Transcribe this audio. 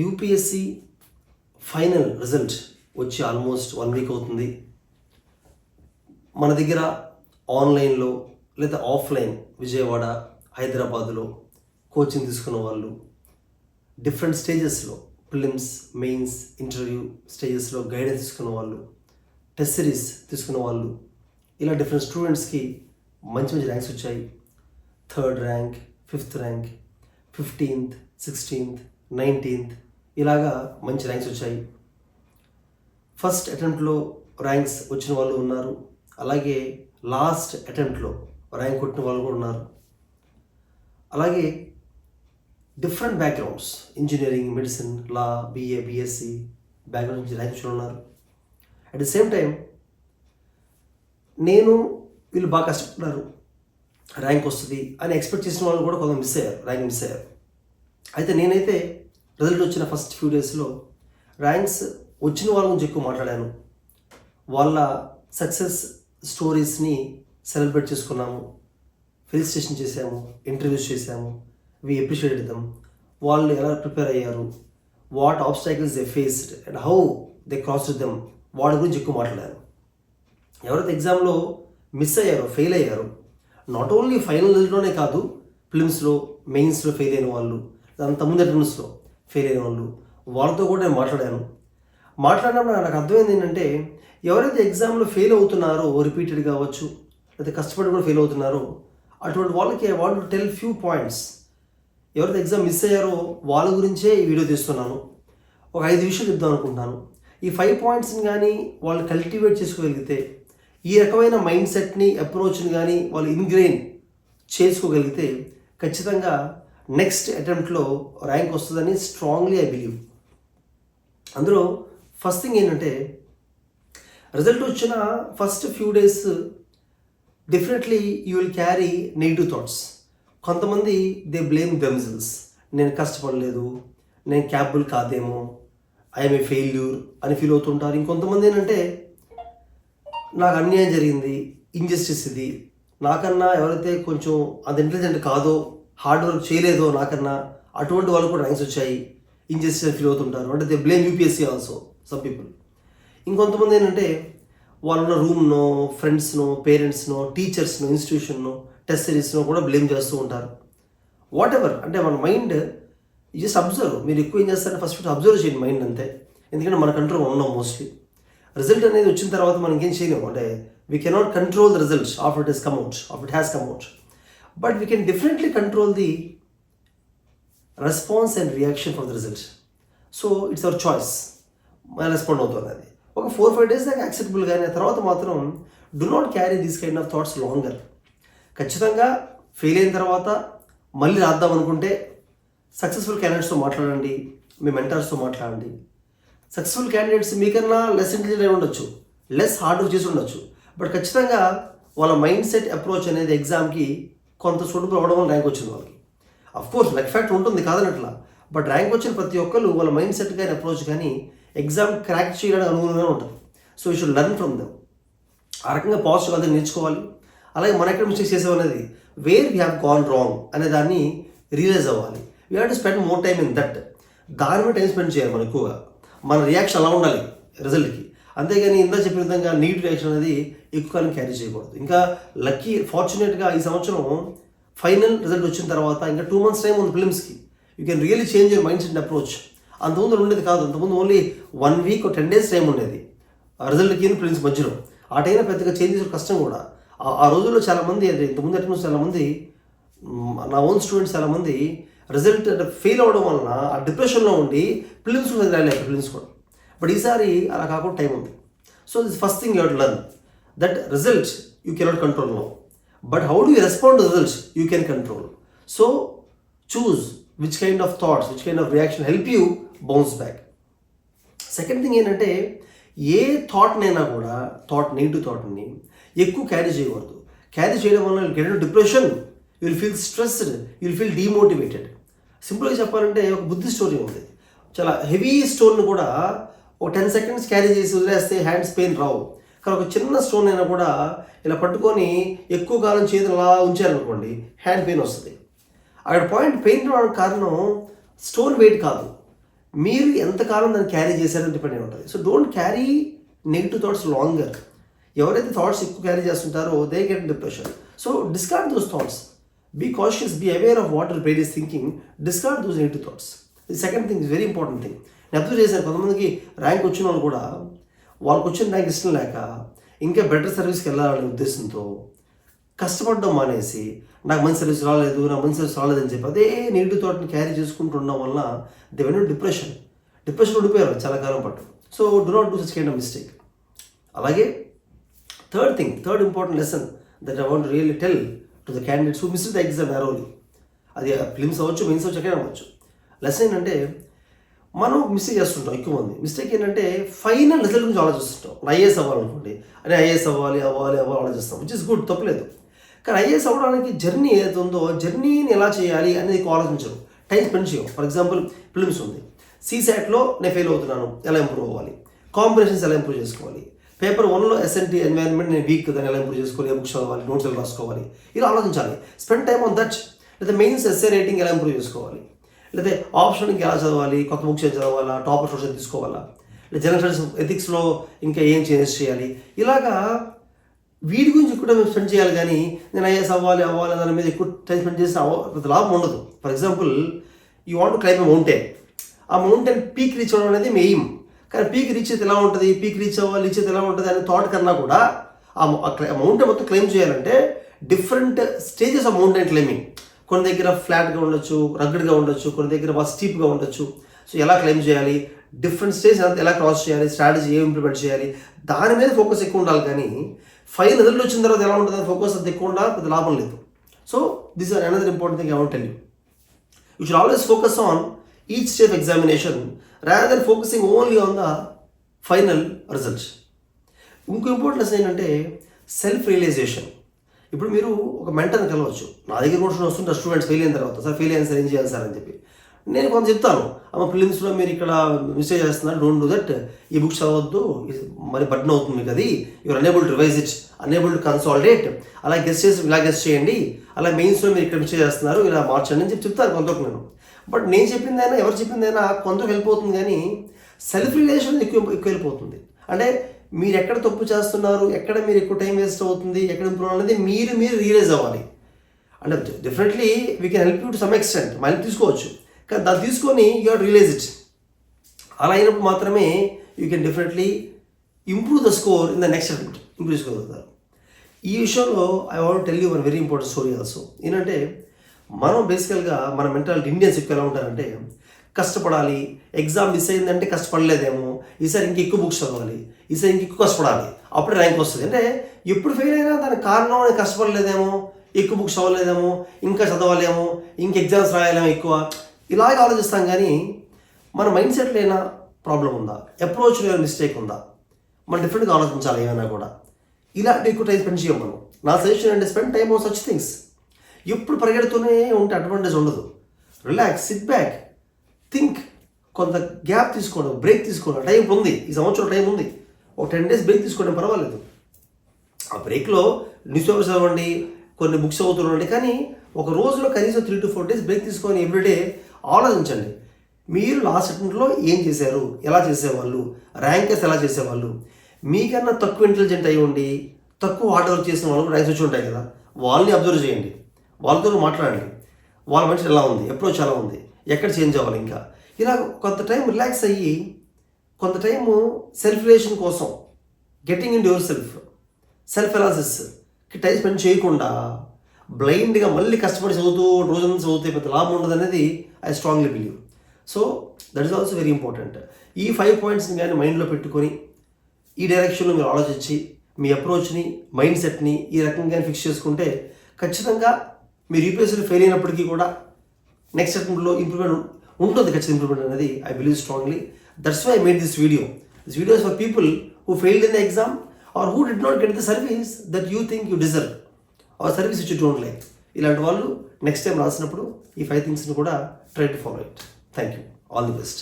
UPSC final result వచ్చి almost 1 week అవుతుంది. మన దగ్గర ఆన్లైన్లో లేదా ఆఫ్లైన్ విజయవాడ, హైదరాబాదులో కోచింగ్ తీసుకున్న వాళ్ళు, డిఫరెంట్ స్టేజెస్లో ప్రిలిమ్స్, మెయిన్స్, ఇంటర్వ్యూ స్టేజెస్లో గైడెన్స్ తీసుకున్న వాళ్ళు, టెస్ట్ సిరీస్ తీసుకున్న వాళ్ళు, ఇలా డిఫరెంట్ స్టూడెంట్స్కి మంచి మంచి ర్యాంక్స్ వచ్చాయి. 3rd rank, 5th rank, 15th, 16th, 19th ఇలాగా మంచి ర్యాంక్స్ వచ్చాయి. ఫస్ట్ అటెంప్ట్లో ర్యాంక్స్ వచ్చిన వాళ్ళు ఉన్నారు, అలాగే లాస్ట్ అటెంప్ట్లో ర్యాంక్ కొట్టిన వాళ్ళు కూడా ఉన్నారు. అలాగే డిఫరెంట్ బ్యాక్గ్రౌండ్స్, ఇంజనీరింగ్, మెడిసిన్, లా, బిఏ, బిఎస్సి బ్యాక్గ్రౌండ్ నుంచి ర్యాంక్ వచ్చిన ఉన్నారు. అట్ ది సేమ్ టైం నేను వీళ్ళు బాగా కష్టపడ్డారు, ర్యాంక్ వస్తుంది అని ఎక్స్పెక్ట్ చేసిన వాళ్ళు కూడా కొంత ర్యాంక్ మిస్ అయ్యారు. అయితే నేనైతే రిజల్ట్ వచ్చిన ఫస్ట్ ఫ్యూ డేస్లో ర్యాంక్స్ వచ్చిన వాళ్ళ గురించి ఎక్కువ మాట్లాడాను. వాళ్ళ సక్సెస్ స్టోరీస్ని సెలబ్రేట్ చేసుకున్నాము, ఫెలిసిటేషన్ చేసాము, ఇంటర్వ్యూస్ చేసాము. వి అప్రిషియేటెడ్ దెమ్. వాళ్ళు ఎలా ప్రిపేర్ అయ్యారు, what ఆబ్స్టాకిల్స్ they faced and how they crossed them, వాడి గురించి ఎక్కువ మాట్లాడాను. ఎవరైతే ఎగ్జామ్లో మిస్ అయ్యారో, ఫెయిల్ అయ్యారో, నాట్ ఓన్లీ ఫైనల్ రిజల్ట్లోనే కాదు, ఫిలిమ్స్లో, మెయిన్స్లో ఫెయిల్ అయిన వాళ్ళు, అంతకుముందు అటెంప్ట్స్లో ఫెయిల్ అయిన వాళ్ళు, వాళ్ళతో కూడా నేను మాట్లాడినప్పుడు నాకు అర్థమైంది ఏంటంటే, ఎవరైతే ఎగ్జామ్లో ఫెయిల్ అవుతున్నారో, రిపీటెడ్ కావచ్చు, లేదా కష్టపడి కూడా ఫెయిల్ అవుతున్నారో, అటువంటి వాళ్ళకి I want to tell few points. ఎవరైతే ఎగ్జామ్ మిస్ అయ్యారో వాళ్ళ గురించే ఈ వీడియో తీస్తున్నాను. ఒక 5 విషయాలు చెప్దాం అనుకుంటున్నాను. ఈ 5 పాయింట్స్ని కానీ వాళ్ళు కల్టివేట్ చేసుకోగలిగితే, ఈ రకమైన మైండ్ సెట్ని, అప్రోచ్ని కానీ వాళ్ళు ఇన్గ్రెయిన్ చేసుకోగలిగితే ఖచ్చితంగా నెక్స్ట్ అటెంప్ట్లో ర్యాంక్ వస్తుందని స్ట్రాంగ్లీ ఐ బిలీవ్. అందులో ఫస్ట్ థింగ్ ఏంటంటే, రిజల్ట్ వచ్చిన first few days definitely you will carry negative thoughts. కొంతమంది దే బ్లేమ్ దెమ్సెల్వ్స్. నేను కష్టపడలేదు, నేను క్యాపబుల్ కాదేమో, ఐఎమ్ ఏ ఫెయిల్యూర్ అని ఫీల్ అవుతుంటారు. ఇంకొంతమంది ఏంటంటే, నాకు అన్యాయం జరిగింది, ఇంజస్టిస్ ఇది, నాకన్నా ఎవరైతే కొంచెం అంత ఇంటెలిజెంట్ కాదో, హార్డ్ వర్క్ చేయలేదో నాకన్నా, అటువంటి వాళ్ళు కూడా ర్యాంక్స్ వచ్చాయి, ఇంజస్టిస్ ఫీల్ అవుతుంటారు. అంటే they blame UPSC also some people. ఇంకొంతమంది ఏంటంటే, వాళ్ళున్న రూమ్నో, ఫ్రెండ్స్నో, పేరెంట్స్నో, టీచర్స్నో, ఇన్స్టిట్యూషన్నో, టెస్ట్ సిరీస్నో కూడా బ్లేమ్ చేస్తూ ఉంటారు. వాట్ ఎవర్, అంటే మన మైండ్ జస్ట్ అబ్జర్వ్. మీరు ఎక్కువ ఏం చేస్తారంటే ఫస్ట్ అబ్జర్వ్ చేయండి మైండ్ అంతే. ఎందుకంటే మన కంట్రోల్ ఉన్నాం మోస్ట్లీ. రిజల్ట్ అనేది వచ్చిన తర్వాత మనం ఇంకేం చేయలేము. అంటే we cannot control the result after it has come out, but we can definitely control the response and reaction for the result. So it's our choice, మనం రెస్పాండ్ అవుతుంది. అది ఒక 4-5 డేస్ దాకా యాక్సెప్టబుల్, కానీ తర్వాత మాత్రం do not carry these kind of thoughts longer. ఖచ్చితంగా fail అయిన తర్వాత మళ్ళీ రాద్దాం అనుకుంటే సక్సెస్ఫుల్ క్యాండిడేట్స్తో మాట్లాడండి, మీ మెంటర్స్తో మాట్లాడండి. సక్సెస్ఫుల్ క్యాండిడేట్స్ మీకన్నా లెస్ ఇంటెలిజెంట్ ఉండొచ్చు, లెస్ హార్డ్ వర్క్ చేసి ఉండొచ్చు, బట్ ఖచ్చితంగా వాళ్ళ మైండ్ సెట్ అప్రోచ్ అనేది ఎగ్జామ్కి కొంత సూటబుల్ అవ్వడం వల్ల ర్యాంక్ వచ్చింది వాళ్ళకి. అఫ్కోర్స్ లక్ ఫ్యాక్టర్ ఉంటుంది కాదనట్లా, బట్ ర్యాంక్ వచ్చిన ప్రతి ఒక్కరు వాళ్ళ మైండ్ సెట్ కానీ అప్రోచ్ కానీ ఎగ్జామ్ క్రాక్ చేయడానికి అనుగుణంగా ఉంటుంది. So you should learn from them. ఆ రకంగా పాజిటివ్ అదే నేర్చుకోవాలి. అలాగే మన ఎక్కడ మిస్టేక్స్ చేసామనేది, where we have gone wrong అనే దాన్ని రియలైజ్ అవ్వాలి. We have to spend more time in that. దాని మీద టైం స్పెండ్ చేయాలి మనం ఎక్కువగా. మన రియాక్షన్ అలా ఉండాలి రిజల్ట్కి. అంతేగాని ఇందా చెప్పిన విధంగా నెగిటివ్ రియాక్షన్ అనేది ఎక్కువ కాలం క్యారీ చేయకూడదు. ఇంకా ఫార్చునేట్గా ఈ సంవత్సరం ఫైనల్ రిజల్ట్ వచ్చిన తర్వాత ఇంకా 2 months టైం ఉంది ఫిలిమ్స్కి. You can really change your mind set approach. అంతకుముందు ఉండేది కాదు. అంతకుముందు only 1 week or 10 days time ఉండేది రిజల్ట్కి ఫిలిమ్స్ మధ్యలో. ఆ టైంలో పెద్దగా చేంజ్ చేసే కష్టం కూడా. ఆ రోజుల్లో చాలామంది, అంటే ఇంతకుముందు అటెంప్ట్స్ చాలామంది, నా ఓన్ స్టూడెంట్స్ చాలామంది రిజల్ట్ ఫెయిల్ అవ్వడం వలన ఆ డిప్రెషన్లో ఉండి ఫిలిమ్స్ కూడా రాలేదు, ఫిలిమ్స్ కూడా. బట్ ఈసారి అలా కాకుండా టైం ఉంది. So this first thing you have to learn that result you cannot control now, but how do you respond to results you can control. So choose which kind of thoughts, which kind of reaction help you bounce back. Second thing ఏంటంటే, ఏ థాట్నైనా కూడా negative థాట్ని ఎక్కువ carry చేయకూడదు. Carry చేయడం వల్ల you get depression, you will feel stressed, you will feel demotivated. సింపుల్గా చెప్పాలంటే ఒక బుద్ధి స్టోరీ ఉంది. చాలా హెవీ స్టోన్ని కూడా ఒక 10 seconds క్యారీ చేసి వదిలేస్తే హ్యాండ్స్ పెయిన్ రావు. కానీ ఒక చిన్న స్టోన్ అయినా కూడా ఇలా పట్టుకొని ఎక్కువ కాలం చేతులు అలా ఉంచారనుకోండి, హ్యాండ్ పెయిన్ వస్తుంది. అక్కడ పాయింట్, పెయిన్ రావడానికి కారణం స్టోన్ వెయిట్ కాదు, మీరు ఎంతకాలం దాన్ని క్యారీ చేశారని డిపెండ్ అయి ఉంటుంది. So don't carry negative thoughts longer. ఎవరైతే థాట్స్ ఎక్కువ క్యారీ చేస్తుంటారో they get depression. So discard those thoughts. Be cautious, be aware of what your brain is thinking. Discard those negative thoughts. The second thing is very important thing. నేను observe చేశాను, కొంతమందికి rank వచ్చిన వాళ్ళు కూడా వాళ్ళకి వచ్చిన rank ఇష్టం లేక ఇంకా బెటర్ సర్వీస్కి వెళ్ళాలనే ఉద్దేశంతో కష్టపడడం మానేసి నాకు మంచి సర్వీస్ రాలేదు, నాకు మంచి సర్వీస్ రాలేదని చెప్పి అదే నెగిటివ్ థాట్ని క్యారీ చేసుకుంటుండడం వల్ల దే వెన్ డిప్రెషన్ ఉండిపోయారు చాలా కాలం పాటు. So do not do such kind of mistake. అలాగే third important lesson that I want really tell to the candidates who missed the exam narrowly, అది ఫిలిమ్స్ అవ్వచ్చు, మెయిన్స్ అవ్వచ్చు, ఎక్కడైనా అవ్వచ్చు. లెసన్ ఏంటంటే మనం మిస్టేక్ చేస్తుంటాం. ఎక్కువ మంది మిస్టేక్ ఏంటంటే ఫైనల్ రిజల్ట్ గురించి ఆలోచిస్తుంటాం. ఐఏఎస్ అవ్వాలనుకోండి, అదే ఐఏఎస్ అవ్వాలి ఆలోచిస్తాం, విచ్ ఇస్ గుడ్, తప్పలేదు. కానీ ఐఏఎస్ అవ్వడానికి జర్నీ ఏదైతే ఉందో జర్నీని ఎలా చేయాలి అనేది ఆలోచించరు, టైం స్పెండ్ చేయం. ఫర్ ఎగ్జాంపుల్ ఫిలిమ్స్ ఉంది, సీసాట్లో నేను ఫెయిల్ అవుతున్నాను, ఎలా ఇంప్రూవ్ అవ్వాలి, కాంబినేషన్స్ ఎలా ఇంప్రూవ్ చేసుకోవాలి, పేపర్ 1లో ఎస్ఎన్టీ ఎన్వైరన్మెంట్ నేను వీక్, దాన్ని ఎలా ఇంప్రూవ్ చేసుకోవాలి, బుక్స్ చదవాలి, నోట్స్ ఎలా రాసుకోవాలి, ఇలా ఆలోచించాలి. Spend time on that. లేదా మెయిన్స్ ఎస్ఏ రైటింగ్ ఎలా ఇంప్రూవ్ చేసుకోవాలి, లేదా ఆప్షన్కి ఎలా చదవాలి, కొత్త బుక్స్ ఏం చదవాలా, టాపర్ సోర్స్ తీసుకోవాలా, లేదా జనరల్ స్టడీస్ ఎథిక్స్లో ఇంకా ఏం చేంజెస్ చేయాలి, ఇలాగా వీటి గురించి ఎక్కువ టైం స్పెండ్ చేయాలి. కానీ నేను ఐఏఎస్ అవ్వాలి దాని మీద ఎక్కువ టైం స్పెండ్ చేసిన లాభం ఉండదు. For example you want to climb a mountain. ఆ మౌంటైన్ పీక్ రీచ్ అవ్వడం అనేది మీ ఎయిమ్. కానీ పీక్ రీచ్ అయితే ఎలా ఉంటుంది, పీక్ రీచ్ అయితే ఎలా ఉంటుంది అనే థాట్ కన్నా కూడా ఆ మౌంటైన్ మొత్తం క్లైమ్ చేయాలంటే different stages of mountain climbing. కొన్ని దగ్గర ఫ్లాట్గా ఉండొచ్చు, రగ్గడ్గా ఉండొచ్చు, కొన్ని దగ్గర బాగా స్టీప్గా ఉండొచ్చు. సో ఎలా క్లైమ్ చేయాలి, డిఫరెంట్ స్టేజ్ ఎలా క్రాస్ చేయాలి, స్ట్రాటజీ ఏం ఇంప్లిమెంట్ చేయాలి, దాని మీద ఫోకస్ ఎక్కువ ఉండాలి. కానీ ఫైనల్ రిజల్ట్ వచ్చిన తర్వాత ఎలా ఉంటుంది ఫోకస్ అంత ఎక్కువ ఉండాలి, పెద్ద లాభం లేదు. So this are another important thing I want tell you. You should always focus on each stage examination rather than focusing only on the final results. ఇంకో ఇంపార్టెంట్ లెసన్ ఏంటంటే సెల్ఫ్ రియలైజేషన్. ఇప్పుడు మీరు ఒక మెంటర్ని కలవచ్చు. నా దగ్గర కూడా వస్తుంటే స్టూడెంట్స్ ఫెయిల్ అయిన తర్వాత, సార్ ఫెయిల్ అయిన సార్ ఏం చేయాలి సార్ అని చెప్పి నేను కొంత చెప్తాను. అమ్మ ఫిలిమ్స్లో మీరు ఇక్కడ మిస్టేక్ చేస్తున్నారు, డోంట్ డూ దట్, ఈ బుక్స్ చదవద్దు, మరి బర్డన్ అవుతుంది మీకు, అది you're unable to revise it, unable to consolidate, అలా గెస్ట్ చేసి ఇలా గెస్ట్ చేయండి, అలా మెయిన్స్లో మీరు ఇక్కడ మిస్టేక్ చేస్తున్నారు, ఇలా మార్చండి అని చెప్పి చెప్తాను కొంతవరకు నేను. బట్ నేను చెప్పిందైనా ఎవరు చెప్పిందైనా కొంతవరకు వెళ్ళిపోతుంది. కానీ సెల్ఫ్ రిలేషన్ ఎక్కువ వెళ్ళిపోతుంది. అంటే మీరు ఎక్కడ తప్పు చేస్తున్నారు, ఎక్కడ మీరు ఎక్కువ టైం వేస్ట్ అవుతుంది, ఎక్కడ ఇంప్రూవ్ అనేది మీరు రియలైజ్ అవ్వాలి. అంటే definitely we can help you to some extent, మళ్ళీ తీసుకోవచ్చు. కానీ దాన్ని తీసుకొని యూ హ్యావ్ రియలైజ్ ఇట్. అలా అయినప్పుడు మాత్రమే you can definitely improve the score in the next attempt, improve చేసుకోగలుగుతారు. ఈ విషయంలో I want tell you one very important story also. ఏంటంటే మనం బేసికల్గా మన మెంటాలిటీ ఇండియన్స్ ఎక్కువ ఎలా ఉంటారంటే కష్టపడాలి, ఎగ్జామ్ మిస్ అయిందంటే కష్టపడలేదేమో, ఈసారి ఇంకెక్కువ బుక్స్ చదవాలి, ఈసారి ఇంకెక్కువ కష్టపడాలి, అప్పుడే ర్యాంక్ వస్తుంది. అంటే ఎప్పుడు ఫెయిల్ అయినా దానికి కారణం నేను కష్టపడలేదేమో, ఎక్కువ బుక్స్ చదవలేదేమో, ఇంకా చదవాలేమో, ఇంక ఎగ్జామ్స్ రాయాలేమో ఎక్కువ, ఇలాగే ఆలోచిస్తాం. కానీ మన మైండ్ సెట్లో అయినా ప్రాబ్లం ఉందా, అప్రోచ్లో ఏమైనా మిస్టేక్ ఉందా, మనం డిఫరెంట్గా ఆలోచించాలి. ఏమైనా కూడా ఇలాంటి ఎక్కువ టైం స్పెండ్ చేయం మనం. నా సజెషన్ అంటే spend time on such things. ఎప్పుడు పరిగెడుతూనే ఉంటే అడ్వాంటేజ్ ఉండదు. రిలాక్స్, సిట్ బ్యాక్, థింక్, కొంత గ్యాప్ తీసుకోవడం, బ్రేక్ తీసుకోవడం. టైం ఉంది, ఈ సంవత్సరం టైం ఉంది, ఒక 10 days బ్రేక్ తీసుకోవడం పర్వాలేదు. ఆ బ్రేక్లో న్యూస్ పేపర్స్ చదవండి, కొన్ని బుక్స్ చదువుతుండండి. కానీ ఒక రోజులో కనీసం 3 to 4 days బ్రేక్ తీసుకొని ఎవ్రీడే ఆలోచించండి. మీరు లాస్ట్ అటెంప్ట్లో ఏం చేశారు, ఎలా చేసేవాళ్ళు, ర్యాంకర్స్ ఎలా చేసేవాళ్ళు, మీకన్నా తక్కువ ఇంటెలిజెంట్ అయి ఉండి తక్కువ హార్డ్ వర్క్ చేసిన వాళ్ళు ర్యాంక్స్ వచ్చి ఉంటాయి కదా, వాళ్ళని అబ్జర్వ్ చేయండి, వాళ్ళతో మాట్లాడండి, వాళ్ళ మనిషి ఎలా ఉంది, అప్రోచ్ ఎలా ఉంది, ఎక్కడ చేంజ్ అవ్వాలి. ఇంకా ఇలా కొంత టైం రిలాక్స్ అయ్యి కొంత టైము సెల్ఫ్ రిలేషన్ కోసం, గెట్టింగ్ ఇన్ యువర్ సెల్ఫ్ అనాలిసిస్కి టైం స్పెండ్ చేయకుండా బ్లైండ్గా మళ్ళీ కష్టపడి చదువుతూ రోజంతా చదివితే పెద్ద లాభం ఉండదు అనేది I strongly believe. So that is also very important. ఈ 5 pointsని కానీ మైండ్లో పెట్టుకొని ఈ డైరెక్షన్లో మీరు ఆలోచించి మీ అప్రోచ్ని, మైండ్ సెట్ని ఈ రకంగా ఫిక్స్ చేసుకుంటే ఖచ్చితంగా మీరు యూపీఎస్సీలో ఫెయిల్ అయినప్పటికీ కూడా నెక్స్ట్ అటెంప్ట్లో ఇంప్రూవ్మెంట్ ఉంటుంది. ఖచ్చితంగా ఇంప్రూవ్మెంట్ అనేది I believe strongly. That's why I made this video. This video is for people who failed in the exam or who did not get the service that you think you deserve or service which you don't like. ఇలాంటి వాళ్ళు next time రాసినప్పుడు ఈ 5 things కూడా try to follow it. Thank you. All the best.